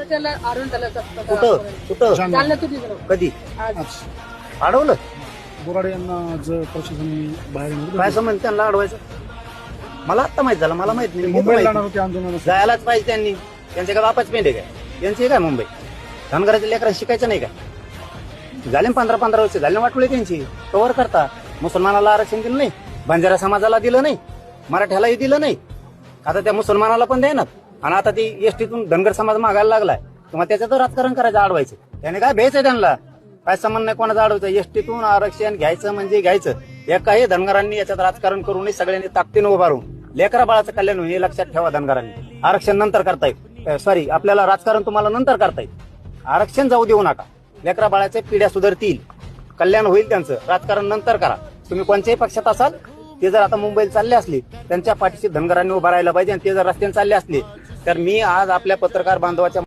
त्याला आढळून त्याला कुठं कुठं चाललं तुम्ही बरोबर. कधी आज अडवलं बोराडे यांना आज प्रशासन बाहेर निघून काय संबंध त्यांना अडवायचं मला आता माहित झालं मला माहित नाही घेतो मुंबईला जाणार माहिती. होते आंदोलनासाठी. जायलाच पाहिजे त्यांनी त्यांचे काय बापाच पेंडे काय यांचे काय मुंबई धनगराच्या लेकरांना शिकायचं नाही काय झाले 15-15 वर्ष झाले वाटवले त्यांची कव्हर करता मुसलमानाला आरक्षण दिलं नाही बंजारा समाजाला दिलं नाही मराठ्यालाही दिलं नाही आता त्या मुसलमानाला पण देणार आणि आता ती एसटीतून धनगर समाज मागायला लागलाय तुम्हाला त्याच्यात राजकारण करायचं अडवायचं त्याने काय भ्यायचं त्यांना काय संबंध नाही कोणाचं अडवायचं एसटीतून आरक्षण घ्यायचं म्हणजे घ्यायचं एकाही धनगरांनी याच्यात राजकारण करू नये सगळ्यांनी ताकदीनं उभारून लेकरा बाळाचं कल्याण होईल हे लक्षात ठेवा धनगरांनी आरक्षण नंतर करता येईल सॉरी आपल्याला राजकारण तुम्हाला नंतर करता येईल आरक्षण जाऊ देऊ नका लेकरा बाळाच्या पिढ्या सुधारतील कल्याण होईल त्यांचं राजकारण नंतर करा तुम्ही कोणत्याही पक्षात असाल ते जर आता मुंबईला चालले असले त्यांच्या पाठीशी धनगरांनी उभा राहायला पाहिजे आणि ते जर रस्त्याने चालले असले तर मी आज आपल्या पत्रकार बांधवाच्या